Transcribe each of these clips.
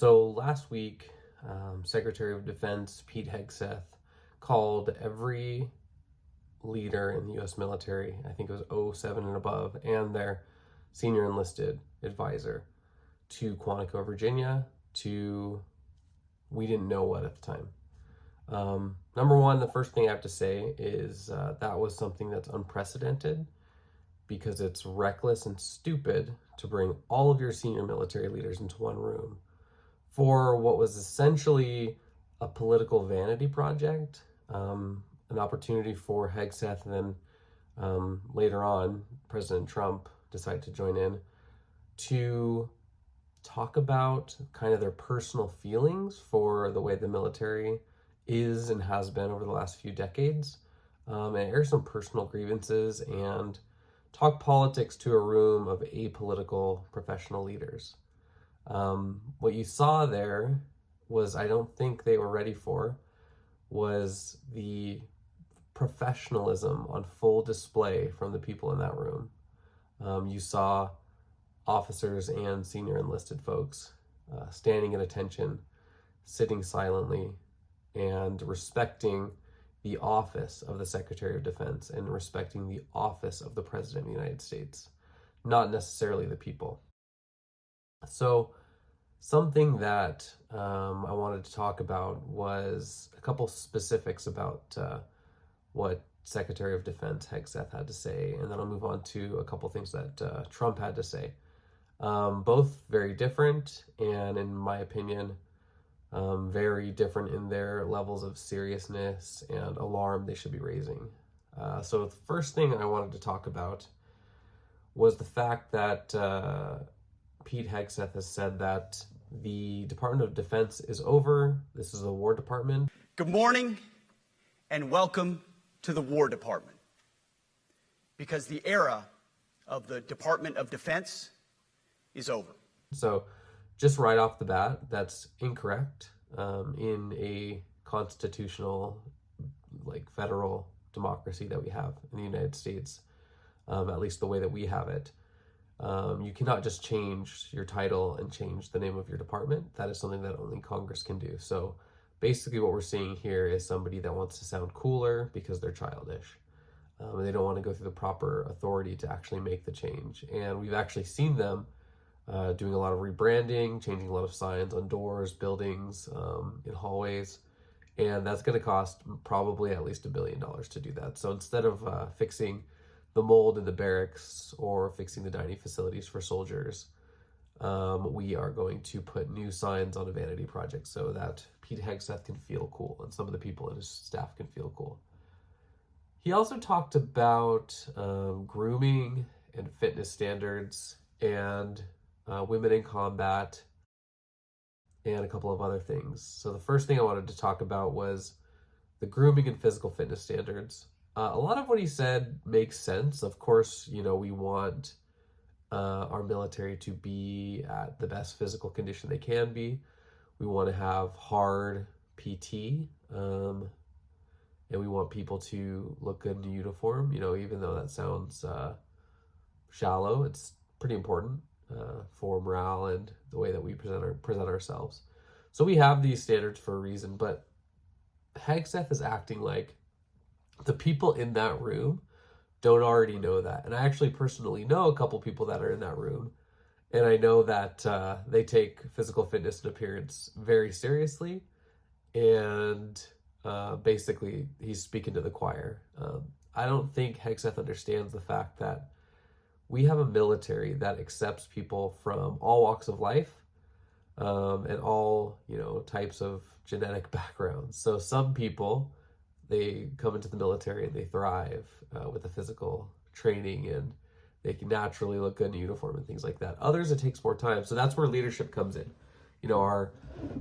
So last week, Secretary of Defense Pete Hegseth called every leader in the U.S. military, I think it was 07 and above, and their senior enlisted advisor to Quantico, Virginia, to we didn't know what at the time. Number one, the first thing I have to say is that was something that's unprecedented because it's reckless and stupid to bring all of your senior military leaders into one room for what was essentially a political vanity project, an opportunity for Hegseth, and then later on, President Trump decided to join in to talk about kind of their personal feelings for the way the military is and has been over the last few decades, and air some personal grievances and talk politics to a room of apolitical professional leaders. What you saw there was, I don't think they were ready for, was the professionalism on full display from the people in that room. You saw officers and senior enlisted folks standing at attention, sitting silently, and respecting the office of the Secretary of Defense and respecting the office of the President of the United States, not necessarily the people. So something that I wanted to talk about was a couple specifics about what Secretary of Defense Hegseth had to say, and then I'll move on to a couple things that Trump had to say. Both very different, and in my opinion, very different in their levels of seriousness and alarm they should be raising. So the first thing I wanted to talk about was the fact that Pete Hegseth has said that the Department of Defense is over. This is the War Department. Good morning and welcome to the War Department. Because the era of the Department of Defense is over. So just right off the bat, that's incorrect. In a constitutional, federal democracy that we have in the United States, at least the way that we have it, you cannot just change your title and change the name of your department. That is something that only Congress can do. So basically what we're seeing here is somebody that wants to sound cooler because they're childish. And they don't want to go through the proper authority to actually make the change. And we've actually seen them doing a lot of rebranding, changing a lot of signs on doors, buildings, in hallways. And that's going to cost probably at least $1 billion to do that. So instead of fixing the mold in the barracks or fixing the dining facilities for soldiers, we are going to put new signs on a vanity project so that Pete Hegseth can feel cool and some of the people in his staff can feel cool. He also talked about grooming and fitness standards and women in combat and a couple of other things. So the first thing I wanted to talk about was the grooming and physical fitness standards. A lot of what he said makes sense. Of course, we want our military to be at the best physical condition they can be. We want to have hard PT, and we want people to look good in uniform. Even though that sounds shallow, it's pretty important for morale and the way that we present ourselves. So we have these standards for a reason, but Hegseth is acting like the people in that room don't already know that. And I actually personally know a couple people that are in that room. And I know that they take physical fitness and appearance very seriously. And basically, he's speaking to the choir. I don't think Hegseth understands the fact that we have a military that accepts people from all walks of life and all, types of genetic backgrounds. So some people, they come into the military and they thrive with the physical training and they can naturally look good in uniform and things like that. Others, it takes more time. So that's where leadership comes in. Our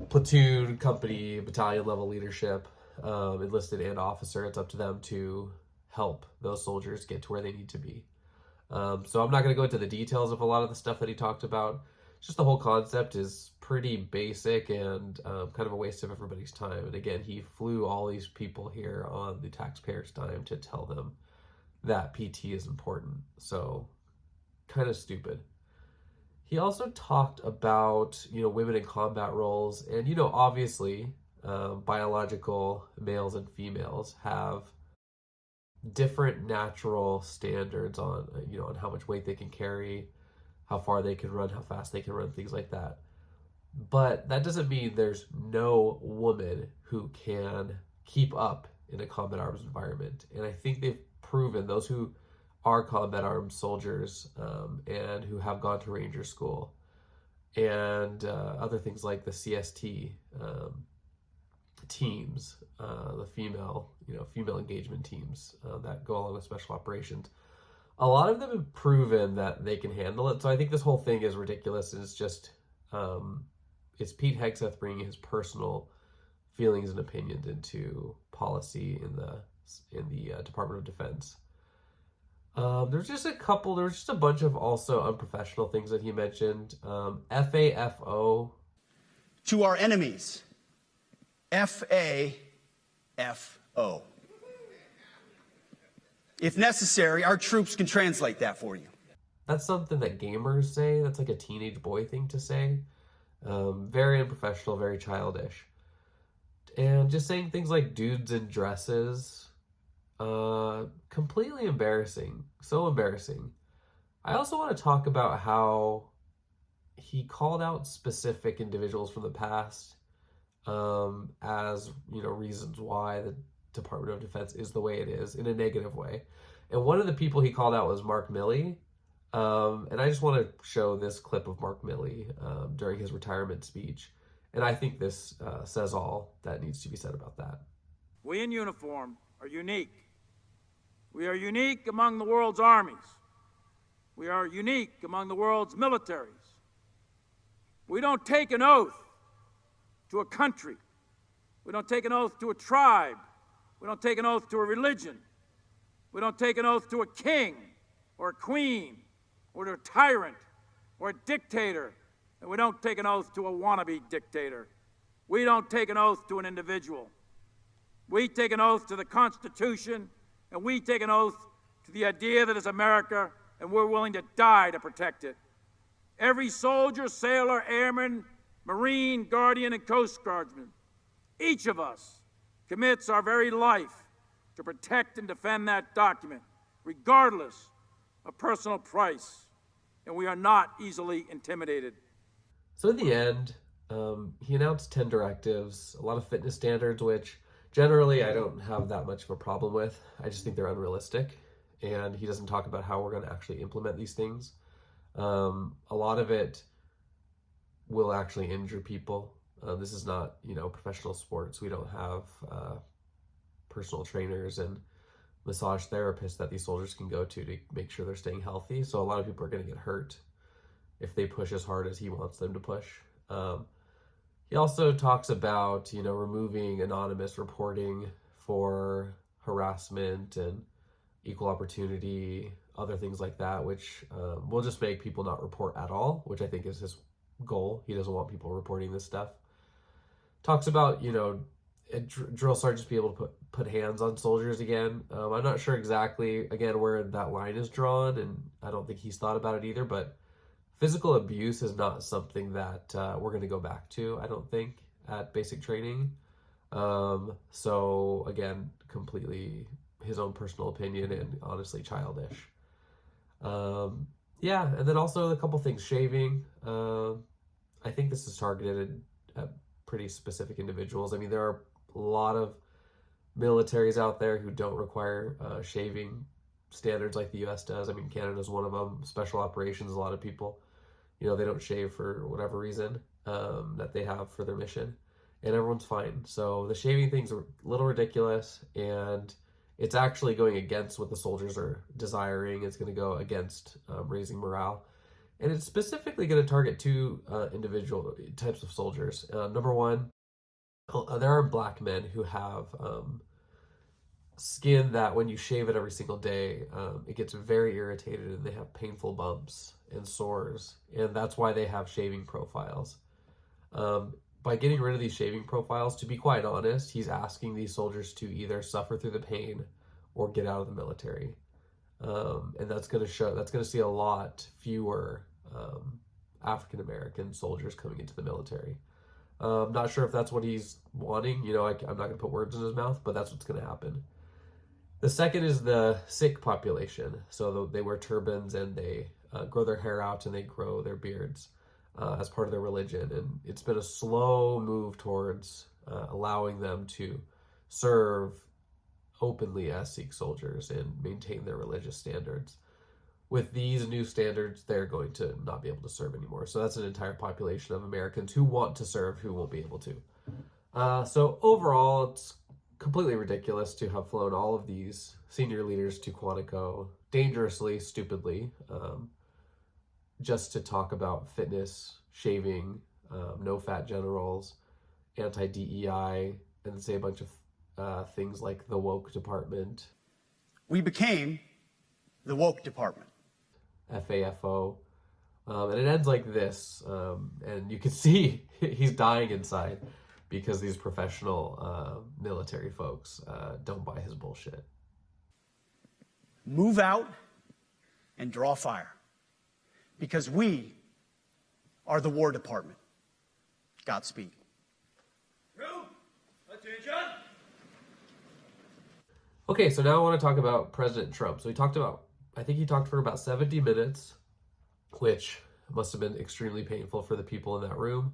platoon, company, battalion level leadership, enlisted and officer, it's up to them to help those soldiers get to where they need to be. So I'm not going to go into the details of a lot of the stuff that he talked about. Just the whole concept is pretty basic and kind of a waste of everybody's time. And again, he flew all these people here on the taxpayers' dime to tell them that PT is important. So kind of stupid. He also talked about, women in combat roles, and, obviously, biological males and females have different natural standards on, on how much weight they can carry, how far they can run, how fast they can run, things like that. But that doesn't mean there's no woman who can keep up in a combat arms environment. And I think they've proven, those who are combat arms soldiers, and who have gone to Ranger School and other things like the CST teams, the female engagement teams that go along with special operations. A lot of them have proven that they can handle it. So I think this whole thing is ridiculous, and it's just it's Pete Hegseth bringing his personal feelings and opinions into policy in the Department of Defense. There was just a bunch of also unprofessional things that he mentioned. FAFO. To our enemies, FAFO. If necessary, our troops can translate that for you. That's something that gamers say. That's like a teenage boy thing to say. Very unprofessional, very childish. And just saying things like dudes in dresses. Completely embarrassing. So embarrassing. I also want to talk about how he called out specific individuals from the past as, reasons why the Department of Defense is the way it is in a negative way. And one of the people he called out was Mark Milley. And I just want to show this clip of Mark Milley during his retirement speech. And I think this says all that needs to be said about that. We in uniform are unique. We are unique among the world's armies. We are unique among the world's militaries. We don't take an oath to a country. We don't take an oath to a tribe. We don't take an oath to a religion. We don't take an oath to a king or a queen or to a tyrant or a dictator. And we don't take an oath to a wannabe dictator. We don't take an oath to an individual. We take an oath to the Constitution, and we take an oath to the idea that it's America, and we're willing to die to protect it. Every soldier, sailor, airman, Marine, Guardian, and Coast Guardsman, each of us commits our very life to protect and defend that document, regardless of personal price, and we are not easily intimidated. So in the end, he announced 10 directives, a lot of fitness standards, which generally I don't have that much of a problem with. I just think they're unrealistic, and he doesn't talk about how we're going to actually implement these things. A lot of it will actually injure people. This is not, professional sports. We don't have personal trainers and massage therapists that these soldiers can go to make sure they're staying healthy. So a lot of people are going to get hurt if they push as hard as he wants them to push. He also talks about, removing anonymous reporting for harassment and equal opportunity, other things like that, which will just make people not report at all, which I think is his goal. He doesn't want people reporting this stuff. Talks about, drill sergeants be able to put hands on soldiers again. I'm not sure exactly, again, where that line is drawn, and I don't think he's thought about it either, but physical abuse is not something that we're going to go back to, I don't think, at basic training. So, again, completely his own personal opinion and honestly childish. Yeah, and then also a couple things. Shaving. I think this is targeted at pretty specific individuals. I mean, there are a lot of militaries out there who don't require shaving standards like the U.S. does. I mean, Canada's one of them. Special operations, a lot of people, they don't shave for whatever reason that they have for their mission, and everyone's fine. So the shaving thing's a little ridiculous, and it's actually going against what the soldiers are desiring. It's going to go against raising morale. And it's specifically going to target two individual types of soldiers. Number one, there are black men who have skin that when you shave it every single day, it gets very irritated, and they have painful bumps and sores. And that's why they have shaving profiles. By getting rid of these shaving profiles, to be quite honest, he's asking these soldiers to either suffer through the pain or get out of the military. And that's going to see a lot fewer African American soldiers coming into the military. Not sure if that's what he's wanting. I'm not going to put words in his mouth, but that's what's going to happen. The second is the Sikh population. So they wear turbans and they grow their hair out and they grow their beards as part of their religion. And it's been a slow move towards allowing them to serve openly as Sikh soldiers and maintain their religious standards. With these new standards, they're going to not be able to serve anymore. So that's an entire population of Americans who want to serve who won't be able to. So overall, it's completely ridiculous to have flown all of these senior leaders to Quantico dangerously, stupidly, just to talk about fitness, shaving, no-fat generals, anti-DEI, and say a bunch of things like the woke department. We became the woke department. FAFO. And it ends like this. And you can see he's dying inside because these professional military folks don't buy his bullshit. Move out and draw fire, because we are the War Department. Godspeed. Room, attention. Okay, so now I want to talk about President Trump. So I think he talked for about 70 minutes, which must have been extremely painful for the people in that room.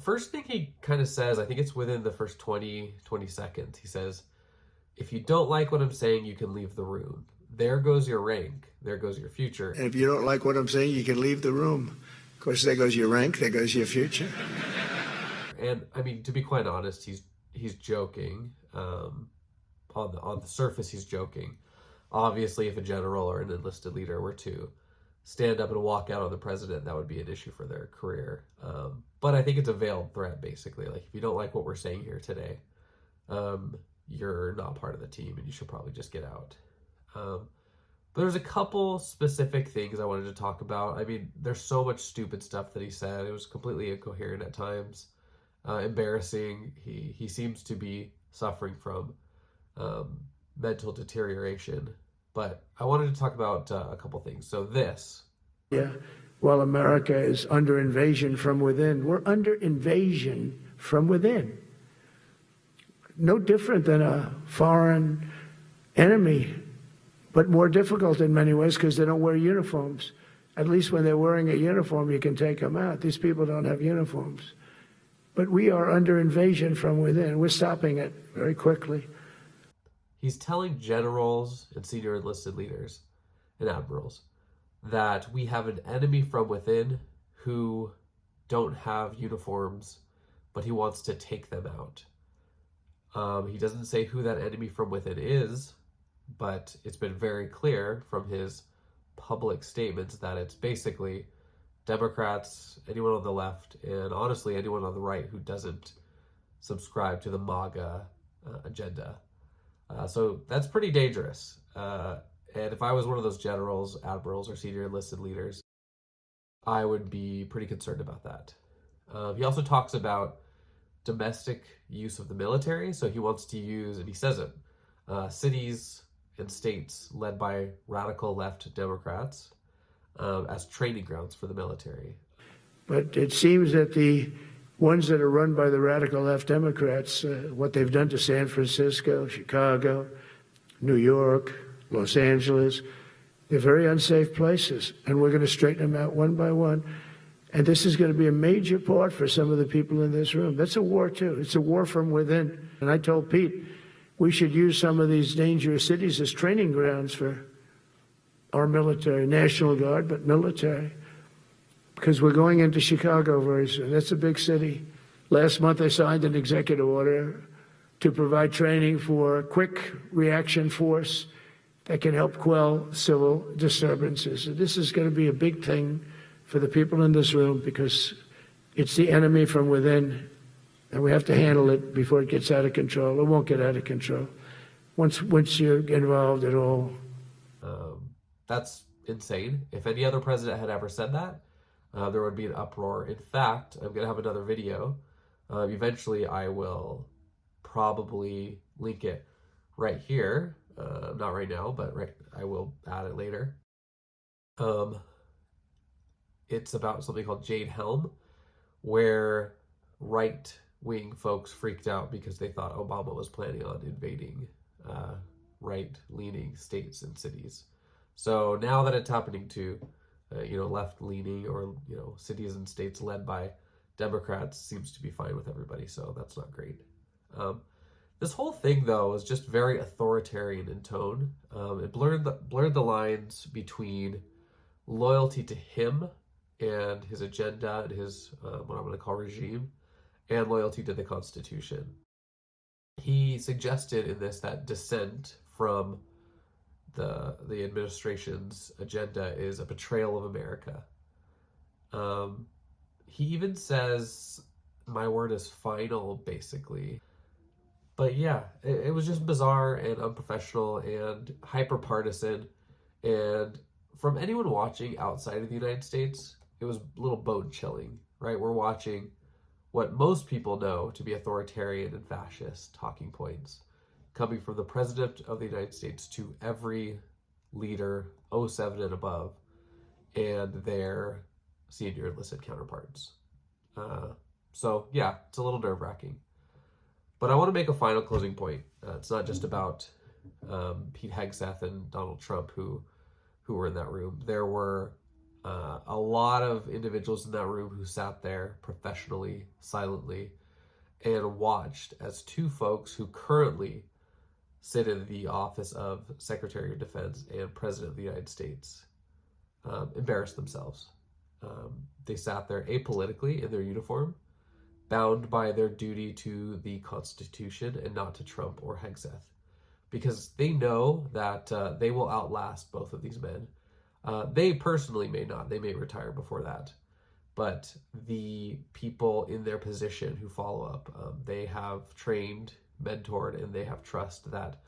First thing he kind of says, I think it's within the first 20 seconds, he says, if you don't like what I'm saying, you can leave the room. There goes your rank. There goes your future. And if you don't like what I'm saying, you can leave the room. Of course, there goes your rank, there goes your future. And I mean, to be quite honest, he's joking. On the surface, he's joking. Obviously, if a general or an enlisted leader were to stand up and walk out on the president, that would be an issue for their career. But I think it's a veiled threat, basically. Like, if you don't like what we're saying here today, you're not part of the team and you should probably just get out. But there's a couple specific things I wanted to talk about. I mean, there's so much stupid stuff that he said. It was completely incoherent at times, embarrassing. He seems to be suffering from mental deterioration. But I wanted to talk about a couple things. So While America is under invasion from within, we're under invasion from within. No different than a foreign enemy, but more difficult in many ways because they don't wear uniforms. At least when they're wearing a uniform, you can take them out. These people don't have uniforms. But we are under invasion from within. We're stopping it very quickly. He's telling generals and senior enlisted leaders and admirals that we have an enemy from within who don't have uniforms, but he wants to take them out. He doesn't say who that enemy from within is, but it's been very clear from his public statements that it's basically Democrats, anyone on the left, and honestly anyone on the right who doesn't subscribe to the MAGA agenda. So that's pretty dangerous. And if I was one of those generals, admirals, or senior enlisted leaders, I would be pretty concerned about that. He also talks about domestic use of the military. So he wants to use, and he says it, cities and states led by radical left Democrats as training grounds for the military. But it seems that the ones that are run by the radical left Democrats, what they've done to San Francisco, Chicago, New York, Los Angeles, they're very unsafe places. And we're going to straighten them out one by one. And this is going to be a major part for some of the people in this room. That's a war, too. It's a war from within. And I told Pete, we should use some of these dangerous cities as training grounds for our military, National Guard, but military. Because we're going into Chicago very soon. That's a big city. Last month, I signed an executive order to provide training for a quick reaction force that can help quell civil disturbances. And this is going to be a big thing for the people in this room because it's the enemy from within, and we have to handle it before it gets out of control. It won't get out of control once you're involved at all. That's insane. If any other president had ever said that, there would be an uproar. In fact, I'm going to have another video. Eventually, I will probably link it right here. Not right now, but I will add it later. it's about something called Jade Helm, where right-wing folks freaked out because they thought Obama was planning on invading right-leaning states and cities. So now that it's happening to, left-leaning or, cities and states led by Democrats, seems to be fine with everybody. So that's not great. This whole thing, though, is just very authoritarian in tone. It blurred the lines between loyalty to him and his agenda and his what I'm going to call regime, and loyalty to the Constitution. He suggested in this that dissent from the administration's agenda is a betrayal of America. He even says, "My word is final," basically. But yeah, it was just bizarre and unprofessional and hyper-partisan. And from anyone watching outside of the United States, it was a little bone-chilling, right? We're watching what most people know to be authoritarian and fascist talking points coming from the President of the United States to every leader 07 and above and their senior enlisted counterparts. So yeah, it's a little nerve-wracking. But I want to make a final closing point. It's not just about Pete Hegseth and Donald Trump who were in that room. There were a lot of individuals in that room who sat there professionally, silently, and watched as two folks who currently sit in the office of Secretary of Defense and President of the United States embarrass themselves. They sat there apolitically in their uniform, bound by their duty to the Constitution and not to Trump or Hegseth, because they know that they will outlast both of these men. They personally may not. They may retire before that. But the people in their position who follow up, they have trained, mentored, and they have trust that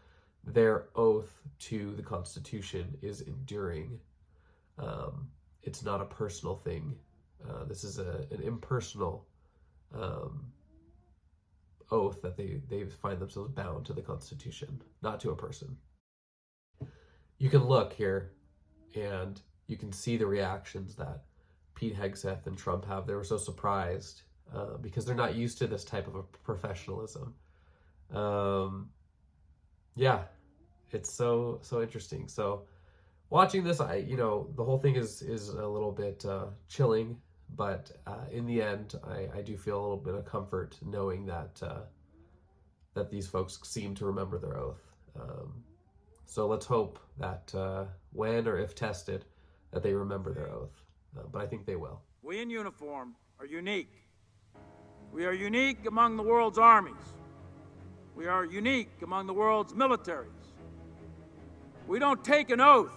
their oath to the Constitution is enduring. It's not a personal thing. This is an impersonal oath that they find themselves bound to the Constitution, not to a person. You can look here and you can see the reactions that Pete Hegseth and Trump have. They were so surprised because they're not used to this type of a professionalism. Yeah, it's so interesting. So watching this, the whole thing is a little bit chilling, but in the end, I do feel a little bit of comfort knowing that that these folks seem to remember their oath. So let's hope that when or if tested, that they remember their oath. But I think they will. We in uniform are unique. We are unique among the world's armies. We are unique among the world's militaries. We don't take an oath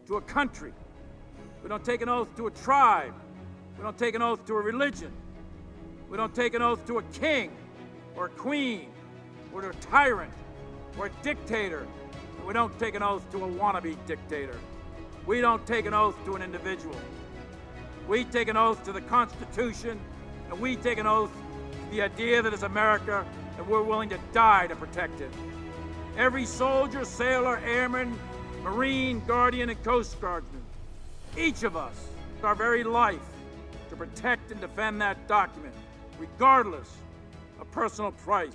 to a country. We don't take an oath to a tribe. We don't take an oath to a religion. We don't take an oath to a king or a queen or to a tyrant or a dictator. And we don't take an oath to a wannabe dictator. We don't take an oath to an individual. We take an oath to the Constitution, and we take an oath to the idea that it's America, and we're willing to die to protect it. Every soldier, sailor, airman, Marine, Guardian, and Coast Guardsman, each of us, our very life, to protect and defend that document, regardless of personal price.